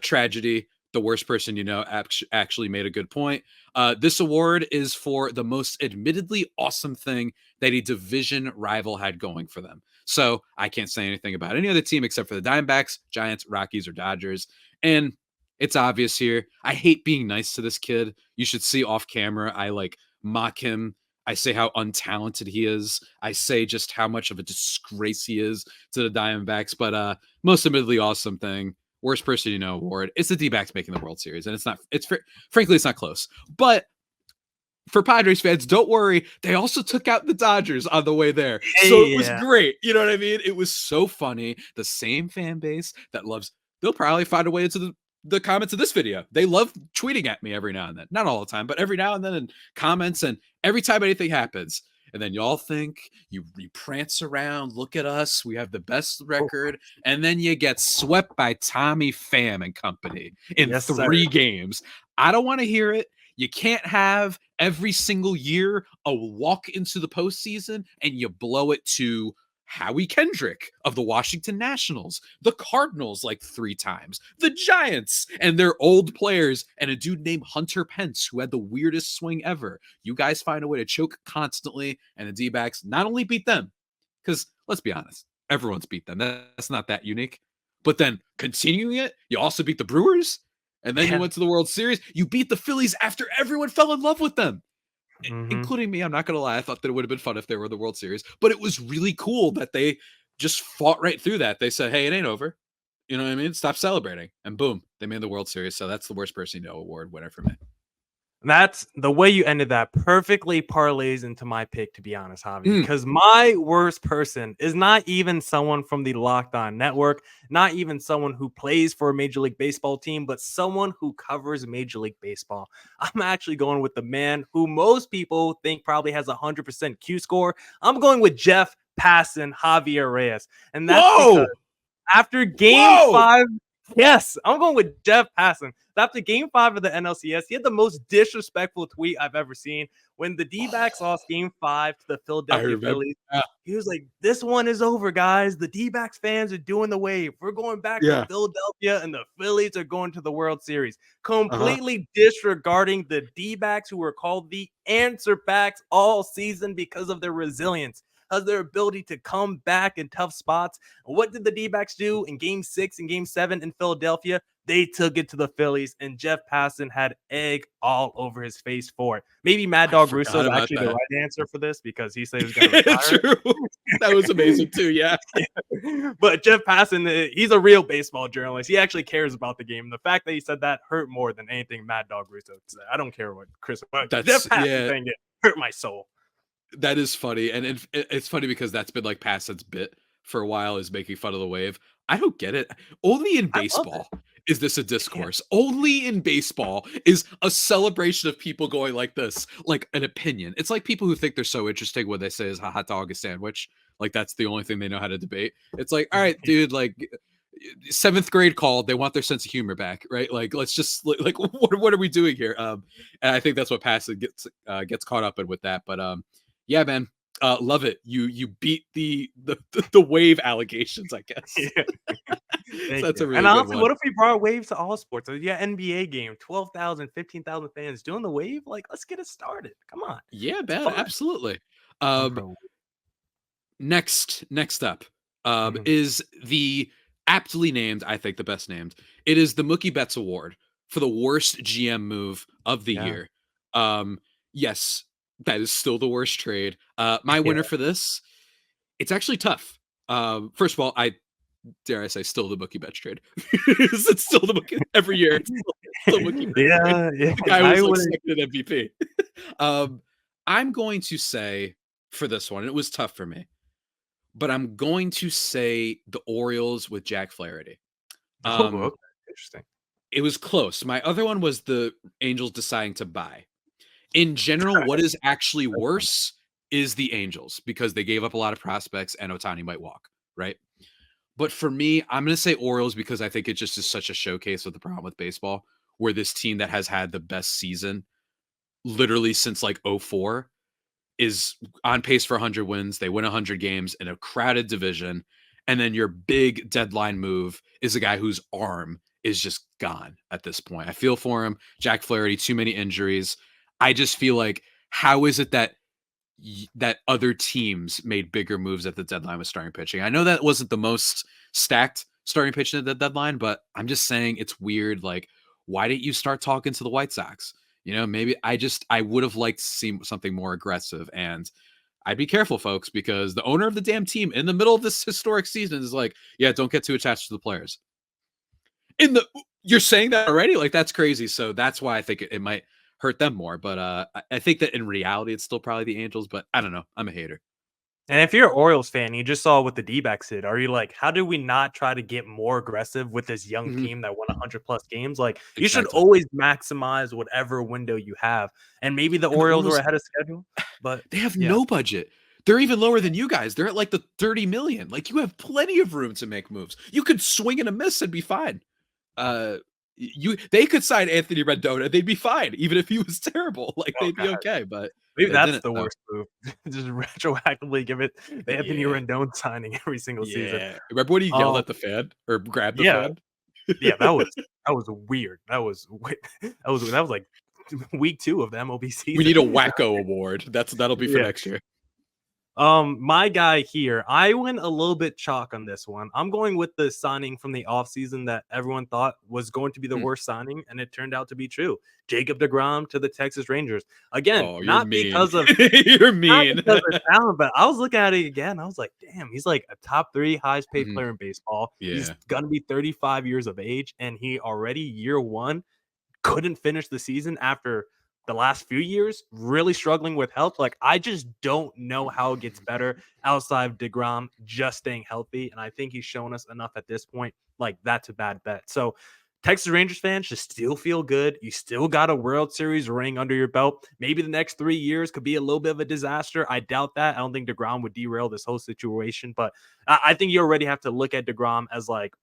tragedy, the worst person you know actually made a good point. This award is for the most admittedly awesome thing that a division rival had going for them. So I can't say anything about any other team except for the Diamondbacks, Giants, Rockies, or Dodgers. And it's obvious here. I hate being nice to this kid. You should see off camera. I like mock him. I say how untalented he is. I say just how much of a disgrace he is to the Diamondbacks. But most admittedly awesome thing. Worst Person You Know award. It's the D-backs making the World Series, and frankly, it's not close. But for Padres fans, don't worry. They also took out the Dodgers on the way there. So it was great. You know what I mean? It was so funny. The same fan base that loves, they'll probably find a way into the comments of this video. They love tweeting at me every now and then. Not all the time, but every now and then in comments, and every time anything happens, And then y'all think you prance around, look at us, we have the best record, and then you get swept by Tommy Pham and company in 3 games. I don't want to hear it. You can't have every single year a walk into the postseason and you blow it to Howie Kendrick of the Washington Nationals, the Cardinals like 3 times, the Giants and their old players, and a dude named Hunter Pence who had the weirdest swing ever. You guys find a way to choke constantly, and the D-backs not only beat them, because let's be honest, everyone's beat them. That's not that unique. But then continuing it, you also beat the Brewers, and then you went to the World Series. You beat the Phillies after everyone fell in love with them. Including me. I'm not going to lie. I thought that it would have been fun if they were the World Series, but it was really cool that they just fought right through that. They said, hey, it ain't over. You know what I mean? Stop celebrating. And boom, they made the World Series. So that's the worst person you know award winner for me. That's the way you ended that perfectly parlays into my pick, to be honest, Javi, because my worst person is not even someone from the Locked On Network, not even someone who plays for a Major League Baseball team, but someone who covers Major League Baseball. I'm actually going with the man who most people think probably has 100% Q score. I'm going with Jeff Passan, Javier Reyes. And that's because after game 5, yes, I'm going with Jeff Passan. After game 5 of the NLCS, he had the most disrespectful tweet I've ever seen. When the D-backs lost game 5 to the Philadelphia Phillies, he was like, this one is over, guys. The D-backs fans are doing the wave. We're going back to Philadelphia, and the Phillies are going to the World Series. Completely disregarding the D-backs, who were called the answer backs all season because of their resilience, of their ability to come back in tough spots. What did the D-backs do in game 6 and game 7 in Philadelphia? They took it to the Phillies, and Jeff Passan had egg all over his face for it. Maybe Mad Dog Russo is actually the right answer for this, because he said he was going to retire. True. That was amazing too, yeah. But Jeff Passan, he's a real baseball journalist. He actually cares about the game. The fact that he said that hurt more than anything Mad Dog Russo said. I don't care what Chris, Jeff Passan saying it hurt my soul. That is funny, and it's funny because that's been like Passan's bit for a while, is making fun of the wave. I don't get it. Only in baseball is this a discourse. Only in baseball is a celebration of people going like this, like an opinion. It's like people who think they're so interesting when they say is a hot dog a sandwich. Like that's the only thing they know how to debate. It's like, all right, dude, like 7th grade called, they want their sense of humor back, right? Like, let's just like what are we doing here? And I think that's what Passan gets caught up in with that. But yeah, man. Love it. You beat the wave allegations, I guess. So that's a really and good honestly, one. what if we brought waves to all sports? Yeah, NBA game, 12,000, 15,000 fans doing the wave. Like, let's get it started. Come on. Yeah, man, absolutely. Next up is the aptly named, I think the best named. It is the Mookie Betts Award for the worst GM move of the year. Yes, that is still the worst trade. My winner for this, it's actually tough. First of all, dare I say, still the Mookie Betts trade. It's still the Mookie every year. It's still Mookie Betts trade. The guy was like second MVP. I'm going to say for this one, it was tough for me, but I'm going to say the Orioles with Jack Flaherty. Okay. Interesting. It was close. My other one was the Angels deciding to buy. In general, what is actually worse is the Angels, because they gave up a lot of prospects and Ohtani might walk, right? But for me, I'm going to say Orioles, because I think it just is such a showcase of the problem with baseball, where this team that has had the best season literally since like 2004 is on pace for 100 wins. They win 100 games in a crowded division. And then your big deadline move is a guy whose arm is just gone at this point. I feel for him. Jack Flaherty, too many injuries. I just feel like, how is it that other teams made bigger moves at the deadline with starting pitching? I know that wasn't the most stacked starting pitching at the deadline, but I'm just saying it's weird. Like, why didn't you start talking to the White Sox? You know, maybe I would have liked to see something more aggressive. And I'd be careful, folks, because the owner of the damn team in the middle of this historic season is like, yeah, don't get too attached to the players. You're saying that already? Like, that's crazy. So that's why I think it might hurt them more. But I think that in reality, it's still probably the Angels. But I don't know. I'm a hater. And if you're an Orioles fan, you just saw what the D-backs did. Are you like, how do we not try to get more aggressive with this young Mhm. team that won 100 plus games? Like, you should Exactly. always maximize whatever window you have. And maybe the And the Orioles were Orioles, ahead of schedule, but they have yeah. no budget. They're even lower than you guys. They're at like the 30 million. Like you have plenty of room to make moves. You could swing and a miss and be fine. Uh they could sign Anthony Rendon, they'd be fine, even if he was terrible. Like Oh they'd be god, okay, but maybe they that's didn't the though. worst move. Just retroactively give it the Anthony Yeah. Rendon signing every single season. Yeah. Remember when he yelled Um, at the fan or grabbed the yeah, fan? yeah, that was weird. That was like week 2 of the MLB We season. need a wacko award. That'll be for Yeah. next year. My guy here, I went a little bit chalk on this one. I'm going with the signing from the offseason that everyone thought was going to be the Mm. worst signing, and it turned out to be true. Jacob DeGrom to the Texas Rangers. Again, Oh, you're not mean. because of You're not mean. because of talent, but I was looking at it again. I was like, damn, he's like a top 3 highest paid Mhm. player in baseball. He's Yeah. gonna be 35 years of age, and he already year 1 couldn't finish the season after the last few years, really struggling with health. Like, I just don't know how it gets better outside of DeGrom just staying healthy. And I think he's shown us enough at this point. Like, that's a bad bet. So, Texas Rangers fans should still feel good. You still got a World Series ring under your belt. Maybe the next 3 years could be a little bit of a disaster. I doubt that. I don't think DeGrom would derail this whole situation. But I think you already have to look at DeGrom as like,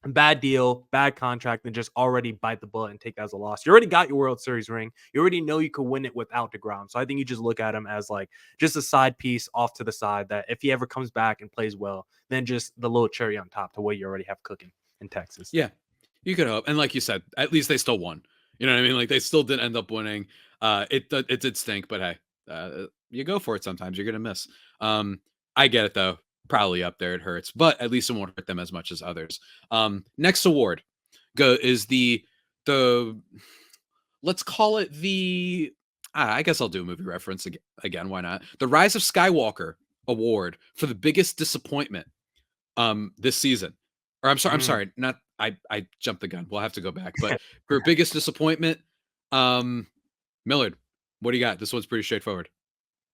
bad deal, bad contract, and just already bite the bullet and take that as a loss. You already got your World Series ring. You already know you could win it without DeGrom. So I think you just look at him as like just a side piece off to the side that if he ever comes back and plays well, then just the little cherry on top to what you already have cooking in Texas. Yeah. You could hope. And like you said, at least they still won. You know what I mean? Like they still did end up winning. It did stink, but hey, you go for it sometimes. You're gonna miss. I get it though. Probably up there, it hurts, but at least it won't hurt them as much as others. Next award is the let's call it the I guess I'll do a movie reference again. Why not? The Rise of Skywalker award for the biggest disappointment this season. Or I'm Mm. sorry, not I jumped the gun. We'll have to go back. But for biggest disappointment, Millard, what do you got? This one's pretty straightforward.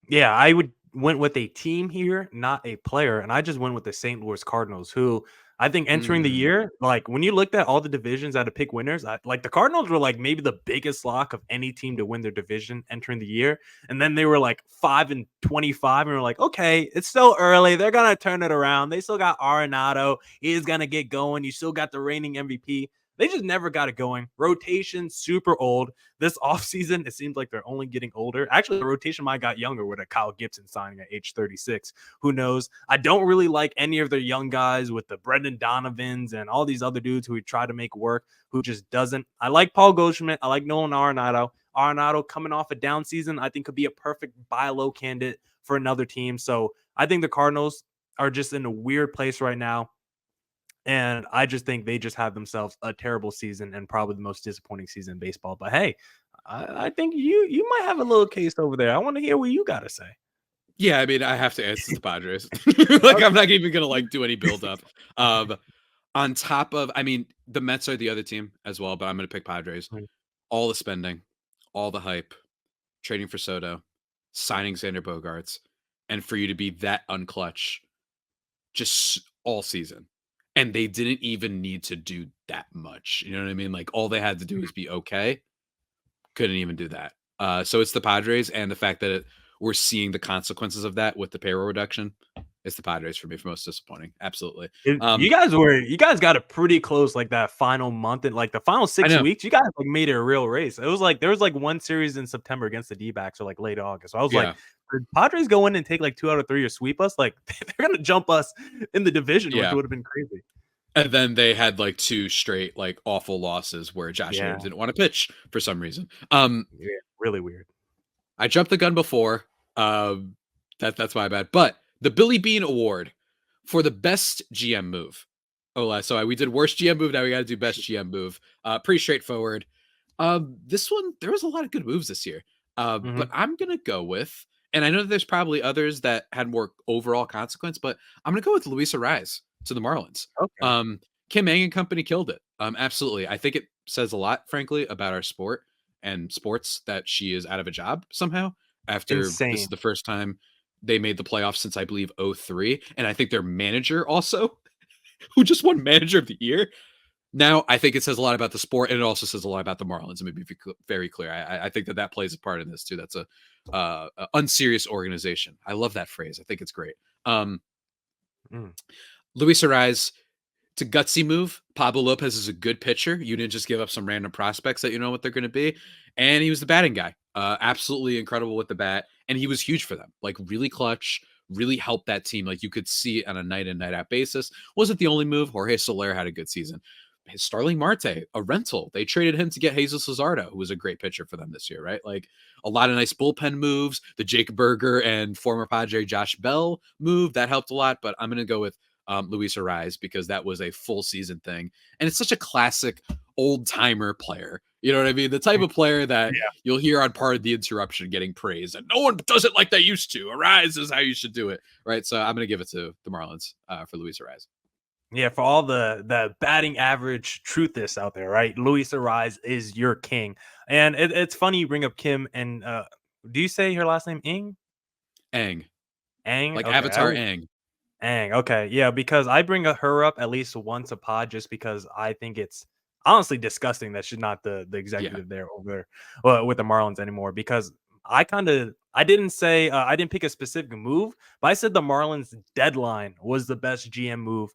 Yeah, I would went with a team here, not a player, and I just went with the St. Louis Cardinals, who I think entering the Mm, year, like when you looked at all the divisions that to pick winners, like the Cardinals were like maybe the biggest lock of any team to win their division entering the year, and then they were like 5-25, and we're like, okay, it's still early, they're gonna turn it around. They still got Arenado, he's gonna get going. You still got the reigning MVP. They just never got it going. Rotation super old. This offseason, it seems like they're only getting older. Actually, the rotation might got younger with a Kyle Gibson signing at age 36. Who knows? I don't really like any of their young guys with the Brendan Donovans and all these other dudes who we try to make work, who just doesn't. I like Paul Goldschmidt. I like Nolan Arenado. Arenado coming off a down season, I think could be a perfect buy low candidate for another team. So I think the Cardinals are just in a weird place right now. And I just think they just have themselves a terrible season and probably the most disappointing season in baseball. But hey, I think you might have a little case over there. I want to hear what you got to say. yeah, I mean, I have to answer the Padres. Like, I'm not even gonna like do any build up. On top of, I mean, the Mets are the other team as well, but I'm gonna pick Padres. Mm. All the spending, all the hype, trading for Soto, signing Xander Bogarts, and for you to be that unclutch just all season. And they didn't even need to do that much. You know what I mean? Like all they had to do was be okay. Couldn't even do that. So it's the Padres, and the fact that we're seeing the consequences of that with the payroll reduction. It's the Padres for me for most disappointing. Absolutely. You guys got it pretty close like that final month and like the final I six know. weeks. You guys like made it a real race. It was like there was like one series in September against the D-backs or like late August. So I was like, Yeah. did Padres go in and take like 2 out of 3 or sweep us? Like they're gonna jump us in the division, which Yeah. would have been crazy. And then they had like 2 straight like awful losses where Josh Yeah, Hader didn't want to pitch for some reason. yeah, really weird. I jumped the gun before. That's my bad. But the Billy Bean Award for the best GM move. Oh, so we did worst GM move. Now we got to do best GM move. Pretty straightforward. This one, there was a lot of good moves this year. But Mhm. I'm gonna go with, and I know that there's probably others that had more overall consequence, but I'm gonna go with Luis Ariz to the Marlins. Okay. Kim Ng and company killed it. Absolutely. I think it says a lot, frankly, about our sport and sports that she is out of a job somehow after this is Insane. the first time they made the playoffs since I believe 03. And I think their manager also, who just won manager of the year. Now, I think it says a lot about the sport, and it also says a lot about the Marlins. Let me be very clear. I think that plays a part in this too. That's a unserious organization. I love that phrase. I think it's great. Luis Ariz, it's a gutsy move. Pablo Lopez is a good pitcher. You didn't just give up some random prospects that you know what they're going to be. And he was the batting guy. Absolutely incredible with the bat. And he was huge for them. Like really clutch, really helped that team. Like you could see it on a night in, night out basis. Wasn't the only move. Jorge Soler had a good season. Starling Marte, a rental. They traded him to get Jesus Luzardo, who was a great pitcher for them this year, right? Like a lot of nice bullpen moves. The Jake Berger and former Padre Josh Bell move, that helped a lot. But I'm going to go with Luis Ariz because that was a full season thing. And it's such a classic old timer player. You know what I mean? The type of player that you'll hear on Part of the Interruption getting praised. And no one does it like they used to. Ariz is how you should do it, right? So I'm going to give it to the Marlins for Luis Ariz. Yeah, for all the batting average truthists out there, right? Luis Ariz is your king. And it's funny you bring up Kim. And do you say her last name Ing? Aang. Aang? Like okay. Avatar Aang. Aang, okay. Yeah, because I bring her up at least once a pod just because I think it's honestly disgusting that she's not the executive there over with the Marlins anymore. Because I didn't say I didn't pick a specific move, but I said the Marlins deadline was the best GM move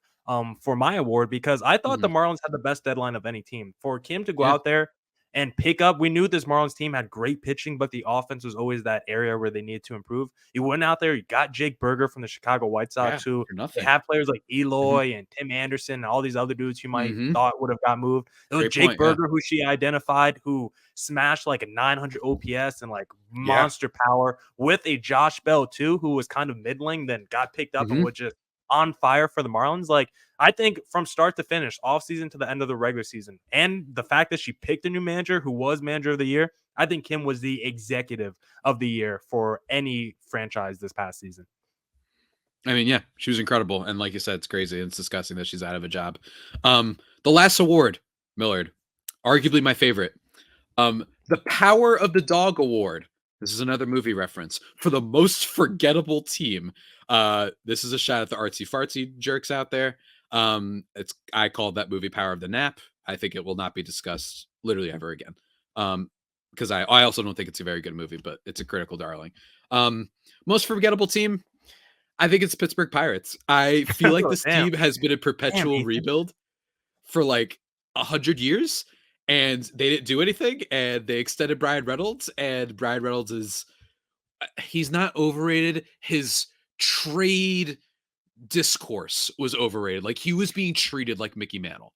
for my award because I thought the Marlins had the best deadline of any team. For Kim to go out there and pick up, we knew this Marlins team had great pitching, but the offense was always that area where they needed to improve. He went out there, he got Jake Berger from the Chicago White Sox, who they have players like Eloy and Tim Anderson and all these other dudes you might thought would have got moved. It was Jake Berger who she identified, who smashed like a 900 OPS and like monster power with a Josh Bell too, who was kind of middling, then got picked up and was just on fire for the Marlins. Like I think from start to finish, off season to the end of the regular season, and the fact that she picked a new manager who was manager of the year, I think Kim was the executive of the year for any franchise this past season. I mean, yeah, she was incredible. And like you said, it's crazy. It's disgusting that she's out of a job. The last award, Millard, arguably my favorite. The Power of the Dog Award. This is another movie reference for the most forgettable team. This is a shot at the artsy fartsy jerks out there. I called that movie Power of the Nap. I think it will not be discussed literally ever again. Because I also don't think it's a very good movie, but it's a critical darling. Most forgettable team, I think it's Pittsburgh Pirates. I feel like this team has been a perpetual rebuild for like 100 years, and they didn't do anything, and they extended Brian Reynolds, and Brian Reynolds he's not overrated. His trade discourse was overrated. Like he was being treated like Mickey Mantle.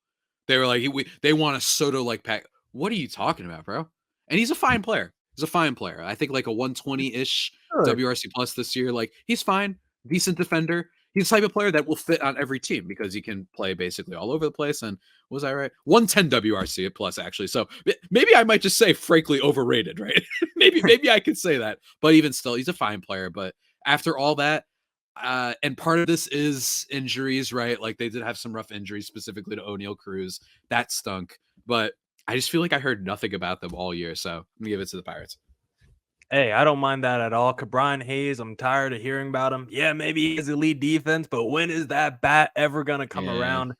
They were like, they want a Soto like pack. What are you talking about, bro? And he's a fine player. He's a fine player. I think like a 120-ish WRC plus this year. Like he's fine, decent defender. He's the type of player that will fit on every team because he can play basically all over the place. And was I right? 110 WRC plus actually. So maybe I might just say frankly overrated, right? maybe I could say that. But even still, he's a fine player. But after all that, and part of this is injuries, right? Like they did have some rough injuries, specifically to O'Neal Cruz. That stunk. But I just feel like I heard nothing about them all year. So I'm gonna give it to the Pirates. Hey, I don't mind that at all. Brian Hayes, I'm tired of hearing about him. Yeah, maybe he has elite defense, but when is that bat ever going to come around?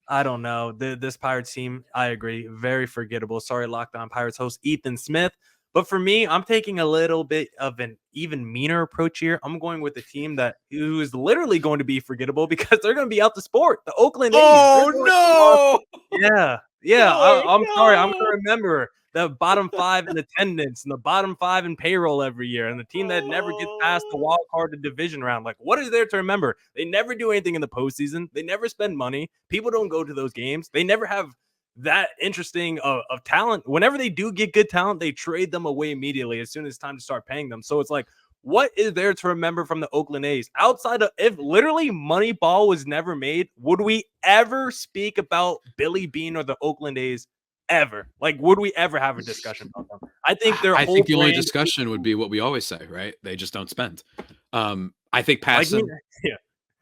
I don't know. This Pirates team, I agree, very forgettable. Sorry, Locked On Pirates host Ethan Smith. But for me, I'm taking a little bit of an even meaner approach here. I'm going with a team that is literally going to be forgettable because they're going to be out the sport. The Oakland A's. Oh, no. Yeah. I'm sorry. I'm going to remember the bottom 5 in attendance and the bottom 5 in payroll every year, and the team that never gets past the wild card to division round. Like, what is there to remember? They never do anything in the postseason. They never spend money. People don't go to those games. They never have that interesting of talent. Whenever they do get good talent, they trade them away immediately as soon as it's time to start paying them. So it's like, what is there to remember from the Oakland A's outside of if literally Moneyball was never made? Would we ever speak about Billy Beane or the Oakland A's? Ever? Like, would we ever have a discussion about them? I think the only discussion would be what we always say, right? They just don't spend. I think Passon,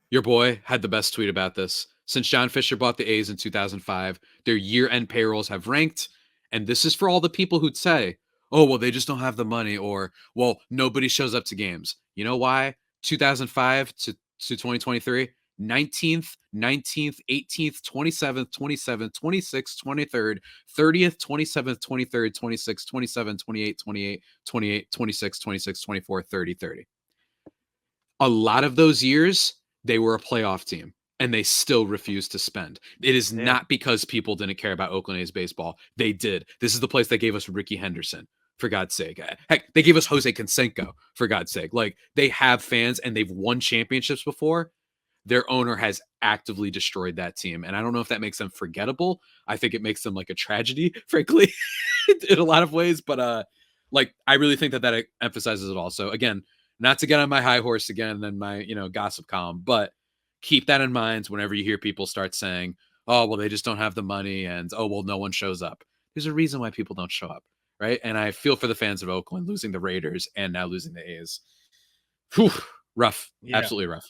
your boy, had the best tweet about this. Since John Fisher bought the A's in 2005, their year-end payrolls have ranked, and this is for all the people who'd say, oh, well, they just don't have the money, or, well, nobody shows up to games. You know why? 2005 to 2023, 19th, 18th, 27th, 27th, 26th, 23rd, 30th, 27th, 23rd, 26th, 27, 28, 28, 28, 26, 26, 24, 30, 30. A lot of those years, they were a playoff team and they still refused to spend. It is not because people didn't care about Oakland A's baseball. They did. This is the place that gave us Ricky Henderson, for God's sake. Heck, they gave us Jose Canseco, for God's sake. Like, they have fans and they've won championships before. Their owner has actively destroyed that team. And I don't know if that makes them forgettable. I think it makes them like a tragedy, frankly, in a lot of ways. But like, I really think that emphasizes it all. So again, not to get on my high horse again and my, gossip column, but keep that in mind whenever you hear people start saying, oh, well, they just don't have the money and, oh, well, no one shows up. There's a reason why people don't show up, right? And I feel for the fans of Oakland losing the Raiders and now losing the A's. Whew, rough. Yeah. Absolutely rough.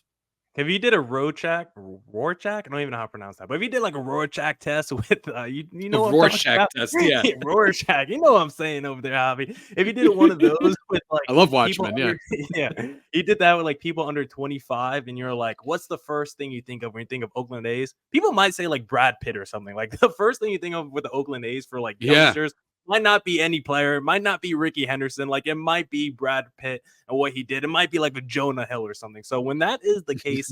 If you did a Rorschach, I don't even know how to pronounce that. But if you did like a Rorschach test with, you know what Rorschach test, yeah. Rorschach, you know what I'm saying over there, Javi. If you did one of those with like, I love Watchmen, yeah. You did that with like people under 25, and you're like, what's the first thing you think of when you think of Oakland A's? People might say like Brad Pitt or something. Like the first thing you think of with the Oakland A's for like youngsters. Might not be any player. It might not be Ricky Henderson. Like, it might be Brad Pitt and what he did. It might be like a Jonah Hill or something. So when that is the case,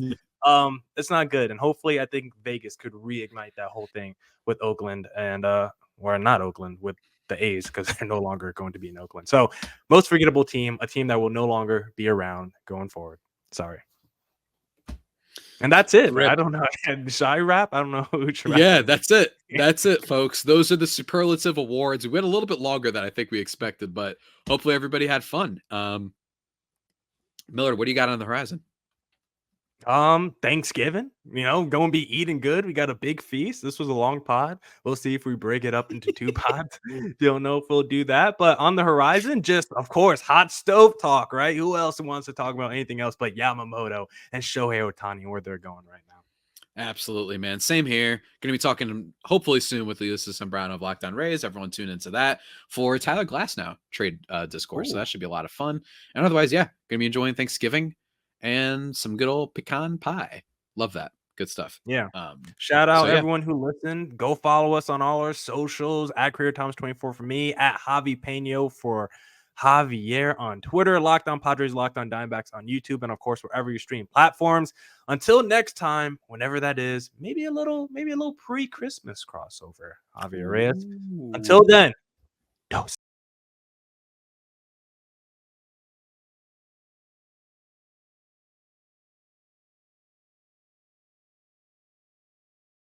it's not good. And hopefully, I think Vegas could reignite that whole thing with Oakland and or not Oakland, with the A's, because they're no longer going to be in Oakland. So most forgettable team, a team that will no longer be around going forward. Sorry. And that's it. I don't know. Shy rap? I don't know who should rap. Yeah, that's it. That's it, folks. Those are the superlative awards. We went a little bit longer than I think we expected, but hopefully everybody had fun. Millard, what do you got on the horizon? Thanksgiving, going to be eating good. We got a big feast. This was a long pod. We'll see if we break it up into 2 pods. Don't know if we'll do that, but on the horizon, just of course, hot stove talk, right? Who else wants to talk about anything else but Yamamoto and Shohei Ohtani, where they're going right now? Absolutely, man. Same here. Going to be talking hopefully soon with Ulysses Sembrano of Locked On Rays. Everyone tune into that for Tyler Glasnow trade discourse. Ooh. So that should be a lot of fun. And otherwise, yeah, going to be enjoying Thanksgiving and some good old pecan pie. Love that. Good stuff. Yeah. Shout out everyone who listened. Go follow us on all our socials at CareerThomas24 for me, at Javi Peño for Javier on Twitter, Locked On Padres, Locked On Diamondbacks on YouTube, and of course wherever you stream platforms. Until next time, whenever that is, maybe a little pre-Christmas crossover. Javier Reyes. Until then,